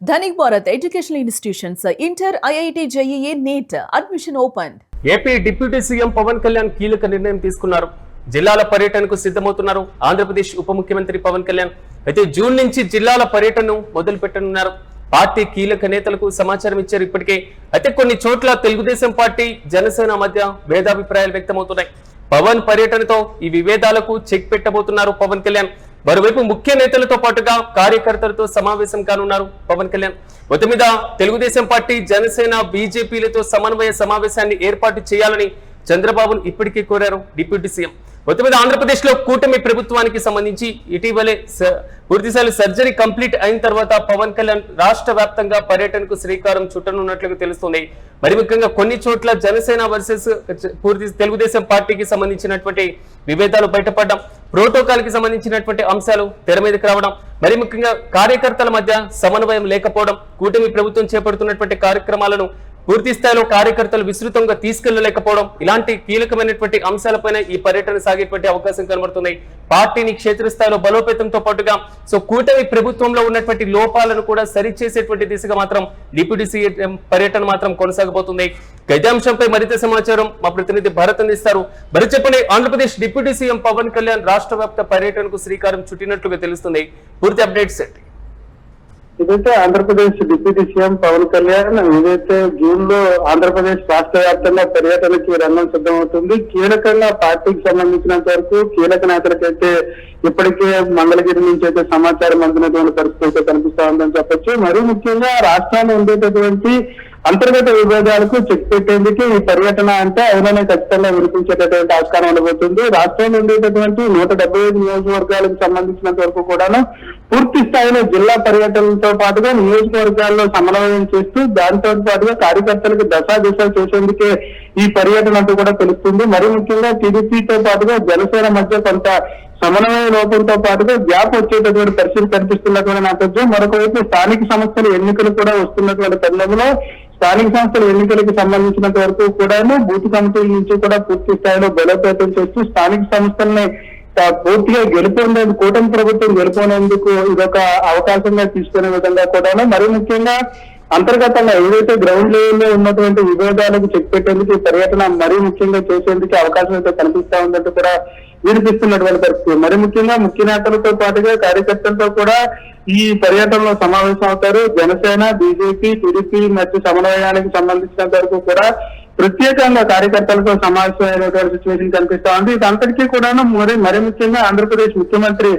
Dhanik Bharat Educational Institutions, Inter, IIT, JEE, NEET, admission opened. AP deputy CM Pawan Kalyan కీలక నిర్ణయం తీసుకున్నారు. జిల్లాల పర్యటనకు సిద్ధమవుతున్నారు. ఆంధ్రప్రదేశ్ ఉప ముఖ్యమంత్రి పవన్ కళ్యాణ్ అయితే జూన్ నుంచి జిల్లాల పర్యటనను మొదలు పెట్టనున్నారు. పార్టీ కీలక నేతలకు సమాచారం ఇచ్చారు ఇప్పటికే. అయితే కొన్ని చోట్ల తెలుగుదేశం పార్టీ జనసేన మధ్య భేదాభిప్రాయాలు వ్యక్తమవుతున్నాయి. పవన్ పర్యటనతో ఈ విభేదాలకు చెక్ పెట్టబోతున్నారు పవన్ కళ్యాణ్. మరోవైపు ముఖ్య నేతలతో పాటుగా కార్యకర్తలతో సమావేశం కానున్నారు పవన్ కళ్యాణ్. మొత్తం మీద తెలుగుదేశం పార్టీ జనసేన బీజేపీలతో సమన్వయ సమావేశాన్ని ఏర్పాటు చేయాలని చంద్రబాబును ఇప్పటికే కోరారు డిప్యూటీ సీఎం. మొత్తం మీద ఆంధ్రప్రదేశ్ లో కూటమి ప్రభుత్వానికి సంబంధించి ఇటీవలే పూర్తిస్థాయి సర్జరీ కంప్లీట్ అయిన తర్వాత పవన్ కళ్యాణ్ రాష్ట్ర వ్యాప్తంగా పర్యటనకు శ్రీకారం చుట్టనున్నట్లుగా తెలుస్తుంది. మరి ముఖ్యంగా కొన్ని చోట్ల జనసేన వర్సెస్ పూర్తి తెలుగుదేశం పార్టీకి సంబంధించినటువంటి విభేదాలు బయటపడడం, ప్రోటోకాల్ కి సంబంధించినటువంటి అంశాలు తెర మీదకి రావడం, మరి ముఖ్యంగా కార్యకర్తల మధ్య సమన్వయం లేకపోవడం, కూటమి ప్రభుత్వం చేపడుతున్నటువంటి కార్యక్రమాలను పూర్తి స్థాయిలో కార్యకర్తలు విస్తృతంగా తీసుకెళ్లలేకపోవడం, ఇలాంటి కీలకమైనటువంటి అంశాలపైన ఈ పర్యటన సాగేటువంటి అవకాశం కనబడుతుంది. పార్టీని క్షేత్రస్థాయిలో బలోపేతంతో పాటుగా కూటమి ప్రభుత్వంలో ఉన్నటువంటి లోపాలను కూడా సరిచేసేటువంటి దిశగా మాత్రం డిప్యూటీ సీఎం పర్యటన మాత్రం కొనసాగబోతుంది. గది అంశంపై మరింత సమాచారం మా ప్రతినిధి భరత్ అందిస్తారు. భరత్ చెప్పండి, ఆంధ్రప్రదేశ్ డిప్యూటీ సీఎం పవన్ కళ్యాణ్ రాష్ట్ర వ్యాప్త పర్యటనకు శ్రీకారం చుట్టినట్లుగా తెలుస్తుంది. పూర్తి అప్డేట్స్ ఏంటి? ఇదైతే ఆంధ్రప్రదేశ్ డిప్యూటీ సీఎం పవన్ కళ్యాణ్ ఏదైతే జూన్ లో ఆంధ్రప్రదేశ్ రాష్ట్ర వ్యాప్తంగా పర్యటనకి రంగం సిద్ధమవుతుంది. కీలకంగా పార్టీకి సంబంధించినంత వరకు కీలక నేతలకైతే ఇప్పటికే మంగళగిరి నుంచి అయితే సమాచారం అందినటువంటి పరిస్థితి అయితే కనిపిస్తా ఉందని చెప్పొచ్చు. మరీ ముఖ్యంగా రాష్ట్రాల్లో ఉండేటటువంటి అంతర్గత విభేదాలకు చెక్ పెట్టేందుకు ఈ పర్యటన అంటే అవుననే ఖచ్చితంగా వినిపించేటటువంటి ఆస్కారం ఉండబోతుంది. రాష్ట్రంలో ఉండేటటువంటి 175 నియోజకవర్గాలకు సంబంధించినంత వరకు కూడాను పూర్తి స్థాయిలో జిల్లా పర్యటనలతో పాటుగా నియోజకవర్గాల్లో సమన్వయం చేస్తూ దాంతో పాటుగా కార్యకర్తలకు దశ చేసేందుకే ఈ పర్యటన అంటూ కూడా తెలుస్తుంది. మరి ముఖ్యంగా టీడీపీతో పాటుగా జనసేన మధ్య కొంత సమన్వయ లోపంతో పాటుగా గ్యాప్ వచ్చేటటువంటి పరిస్థితి కనిపిస్తున్నటువంటి నేపథ్యం. మరొకవైపు స్థానిక సంస్థల ఎన్నికలు కూడా వస్తున్నటువంటి తరుణంలో స్థానిక సంస్థల ఎన్నికలకు సంబంధించినంత వరకు కూడాను బూత్ కమిటీల నుంచి కూడా పూర్తి స్థాయిలో బలోపేతం చేస్తూ స్థానిక సంస్థల్ని పూర్తిగా గెలుపొందేందుకు కూటమి ప్రభుత్వం గెలుపొందేందుకు ఇదొక అవకాశంగా తీసుకునే విధంగా కూడాను మరి ముఖ్యంగా అంతర్గతంగా ఏదైతే గ్రౌండ్ లెవెల్లో ఉన్నటువంటి విభేదాలకు చెక్ పెట్టేందుకు ఈ పర్యటన మరీ ముఖ్యంగా చేసేందుకు అవకాశం అయితే కనిపిస్తా ఉందంటూ కూడా వినిపిస్తున్నటువంటి పరిస్థితి. మరి ముఖ్యంగా ముఖ్య నేతలతో పాటుగా కార్యకర్తలతో కూడా ఈ పర్యటనలో సమావేశం అవుతారు. జనసేన, బీజేపీ, టీడీపీ మధ్య సమన్వయానికి సంబంధించినంత వరకు కూడా ప్రత్యేకంగా కార్యకర్తలతో సమావేశమైనటువంటి సిచ్యువేషన్ కనిపిస్తా ఉంది. ఇదంతటికీ కూడా మరి ముఖ్యంగా ఆంధ్రప్రదేశ్ ముఖ్యమంత్రి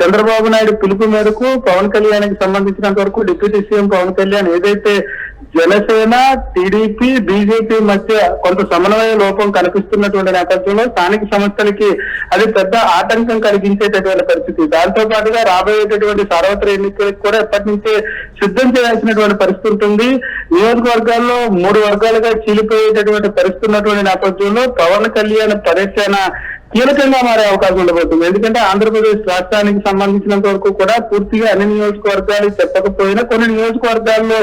చంద్రబాబు నాయుడు పిలుపు మేరకు పవన్ కళ్యాణ్ కి సంబంధించినంత వరకు డిప్యూటీ సీఎం పవన్ కళ్యాణ్ ఏదైతే జనసేన, టీడీపీ, బీజేపీ మధ్య కొంత సమన్వయ లోపం కనిపిస్తున్నటువంటి నేపథ్యంలో స్థానిక సంస్థలకి అది పెద్ద ఆటంకం కలిగించేటటువంటి పరిస్థితి. దాంతో పాటుగా రాబోయేటటువంటి సార్వత్రిక ఎన్నికలకు కూడా ఎప్పటి నుంచే సిద్ధం చేయాల్సినటువంటి పరిస్థితి ఉంటుంది. నియోజకవర్గాల్లో 3 వర్గాలుగా చీలిపోయేటటువంటి పరిస్థితి ఉన్నటువంటి నేపథ్యంలో పవన్ కళ్యాణ్ పర్యటన కీలకంగా మారే అవకాశం ఉండబోతుంది. ఎందుకంటే ఆంధ్రప్రదేశ్ రాష్ట్రానికి సంబంధించినంత వరకు కూడా పూర్తిగా అన్ని నియోజకవర్గాలు చెప్పకపోయినా కొన్ని నియోజకవర్గాల్లో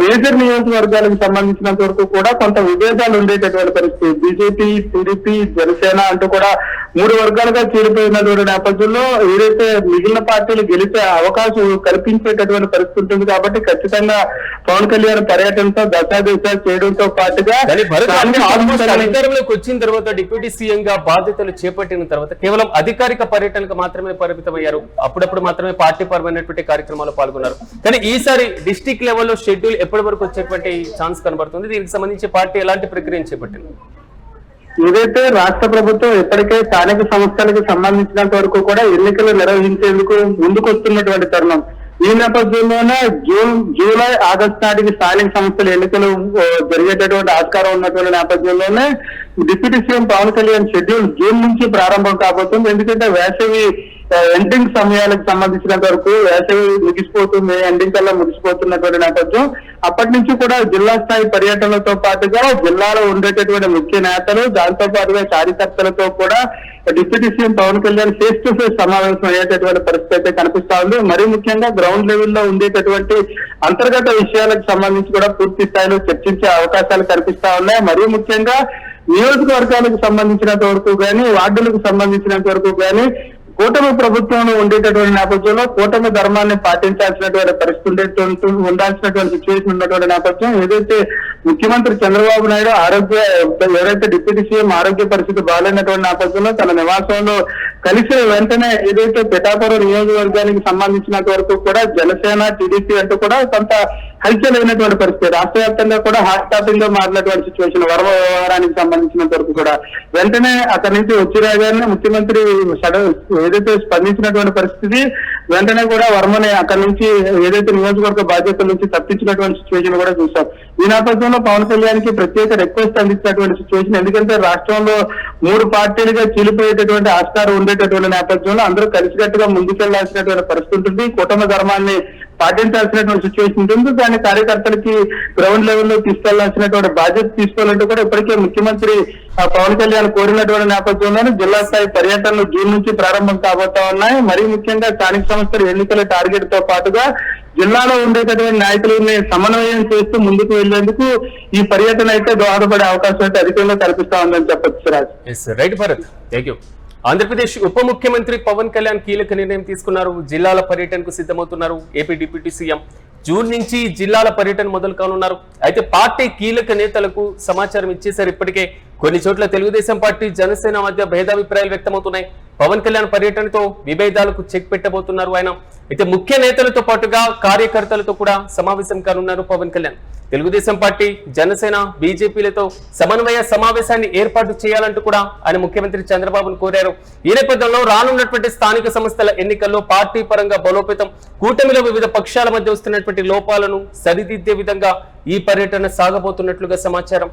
మేజర్ నియోజకవర్గాలకు సంబంధించినంత వరకు కూడా కొంత విభేదాలు ఉండేటటువంటి పరిస్థితి. బీజేపీ, టీడీపీ, జనసేన అంటూ కూడా 3 వర్గాలుగా చేరిపోయినటువంటి నేపథ్యంలో ఏదైతే మిగిలిన పార్టీలు గెలిచే అవకాశం కల్పించేటటువంటి పరిస్థితి ఉంటుంది. కాబట్టి ఖచ్చితంగా పవన్ కళ్యాణ్ పర్యటనతో దశాదిశ చేయడంతో పాటుగా అధికారంలోకి వచ్చిన తర్వాత డిప్యూటీ సీఎం గా బాధ్యతలు చేపట్టిన తర్వాత కేవలం అధికారిక పర్యటనకు మాత్రమే పరిమితమయ్యారు. అప్పుడప్పుడు మాత్రమే పార్టీ పరమైనటువంటి కార్యక్రమాల్లో పాల్గొన్నారు. కానీ ఈసారి డిస్ట్రిక్ట్ లెవెల్లో షెడ్యూల్ ఎప్పటి వరకు వచ్చేటువంటి ఛాన్స్ కనబడుతుంది? దీనికి సంబంధించి పార్టీ ఎలాంటి ప్రక్రియను చేపట్టింది? ఏదైతే రాష్ట్ర ప్రభుత్వం ఇప్పటికే స్థానిక సంస్థలకు సంబంధించినంత వరకు కూడా ఎన్నికలు నిర్వహించేందుకు ముందుకొస్తున్నటువంటి తరుణం. ఈ నేపథ్యంలోనే జూలై, ఆగస్టు నాటికి స్థానిక సంస్థల ఎన్నికలు జరిగేటటువంటి ఆస్కారం ఉన్నటువంటి నేపథ్యంలోనే deputy CM Pawan Kalyan schedule June నుంచి ప్రారంభం కాబోతుంది. ఎందుకంటే వేసవి ఎండింగ్ సమయాలకు సంబంధించినంత వరకు వేసవి ముగిసిపోతుంది, ఎండింగ్ కల్లా ముగిసిపోతున్నటువంటి నేపథ్యం. అప్పటి నుంచి కూడా జిల్లా స్థాయి పర్యటనలతో పాటుగా జిల్లాలో ఉండేటటువంటి ముఖ్య నేతలు దాంతో పాటుగా కార్యకర్తలతో కూడా deputy CM Pawan Kalyan face to face సమావేశం అయ్యేటటువంటి పరిస్థితి అయితే కనిపిస్తా ఉంది. మరీ ముఖ్యంగా గ్రౌండ్ లెవెల్లో ఉండేటటువంటి అంతర్గత విషయాలకు సంబంధించి కూడా పూర్తి స్థాయిలో చర్చించే అవకాశాలు కనిపిస్తా ఉన్నాయి. మరీ ముఖ్యంగా నియోజకవర్గాలకు సంబంధించినంత వరకు కానీ వార్డులకు సంబంధించినంత వరకు కానీ కూటమి ప్రభుత్వంలో ఉండేటటువంటి నేపథ్యంలో కూటమి ధర్మాన్ని పాటించాల్సినటువంటి పరిస్థితి ఉండాల్సినటువంటి సిచ్యువేషన్ ఉన్నటువంటి నేపథ్యం ఏదైతే ముఖ్యమంత్రి చంద్రబాబు నాయుడు ఎవరైతే డిప్యూటీ సీఎం ఆరోగ్య పరిస్థితి బాగాలేనటువంటి నేపథ్యంలో తన నివాసంలో కలిసి వెంటనే ఏదైతే పిఠాపురం నియోజకవర్గానికి సంబంధించినంత వరకు కూడా జనసేన టీడీపీ అంటూ కూడా కొంత హల్చల్ అయినటువంటి పరిస్థితి. రాష్ట్ర వ్యాప్తంగా కూడా హాట్ టాపిక్ గా మారినటువంటి సిచ్యువేషన్ వర్మ వ్యవహారానికి సంబంధించినంత వరకు కూడా వెంటనే అక్కడి నుంచి వచ్చి రాగానే ముఖ్యమంత్రి ఏదైతే స్పందించినటువంటి పరిస్థితి వెంటనే కూడా వర్మని అక్కడి నుంచి ఏదైతే నియోజకవర్గ బాధ్యతల నుంచి తప్పించినటువంటి సిచ్యువేషన్ కూడా చూసాం. ఈ నేపథ్యంలో పవన్ కళ్యాణ్ కి ప్రత్యేక రిక్వెస్ట్ అందించినటువంటి సిచ్యువేషన్. ఎందుకంటే రాష్ట్రంలో 3 పార్టీలుగా చీలిపోయేటటువంటి ఆస్కారం ఉండేటటువంటి నేపథ్యంలో అందరూ కలిసికట్టుగా ముందుకెళ్లాల్సినటువంటి పరిస్థితి ఉంటుంది. కుటుంబ ధర్మాన్ని పాటించాల్సినటువంటి సిచ్యువేషన్ ఉంటుంది. దాని కార్యకర్తలకి గ్రౌండ్ లెవెల్లో తీసుకెళ్లాల్సినటువంటి బాధ్యత తీసుకోవాలంటూ కూడా ఇప్పటికే ముఖ్యమంత్రి పవన్ కళ్యాణ్ కోరినటువంటి నేపథ్యంలోనే జిల్లా స్థాయి పర్యటనలు జూన్ నుంచి ప్రారంభం కాబోతా ఉన్నాయి. మరీ ముఖ్యంగా స్థానిక సంస్థల ఎన్నికల టార్గెట్ తో పాటుగా జిల్లాలో ఉండేటటువంటి నాయకులని సమన్వయం చేస్తూ ముందుకు వెళ్లేందుకు ఈ పర్యటన అయితే దోహదపడే అవకాశం అయితే అధికంగా కల్పిస్తా ఉందని చెప్పొచ్చు Raj. Right Bharat, thank you. Andhra Pradesh ఉప ముఖ్యమంత్రి పవన్ కళ్యాణ్ కీలక నిర్ణయం తీసుకున్నారు. జిల్లాల పర్యటనకు సిద్ధమవుతున్నారు. ఏపీ డిప్యూటీ సీఎం జూన్ నుంచి జిల్లాల పర్యటన మొదలు కానున్నారు. అయితే పార్టీ కీలక నేతలకు సమాచారం ఇచ్చేశారు. ఇప్పటికే కొన్ని చోట్ల తెలుగుదేశం పార్టీ జనసేన మధ్య భేదాభిప్రాయాలు వ్యక్తమవుతున్నాయి. పవన్ కళ్యాణ్ పర్యటనతో విభేదాలకు చెక్ పెట్టబోతున్నారు ఆయన. అయితే ముఖ్య నేతలతో పాటుగా కార్యకర్తలతో కూడా సమావేశం కానున్నారు పవన్ కళ్యాణ్. తెలుగుదేశం పార్టీ జనసేన బీజేపీలతో సమన్వయ సమావేశాన్ని ఏర్పాటు చేయాలంటూ కూడా ఆయన ముఖ్యమంత్రి చంద్రబాబును కోరారు. ఈ నేపథ్యంలో రానున్నటువంటి స్థానిక సంస్థల ఎన్నికల్లో పార్టీ పరంగా బలోపేతం, కూటమిలో వివిధ పక్షాల మధ్య వస్తున్నటువంటి లోపాలను సరిదిద్దే విధంగా ఈ పర్యటన సాగబోతున్నట్లుగా సమాచారం.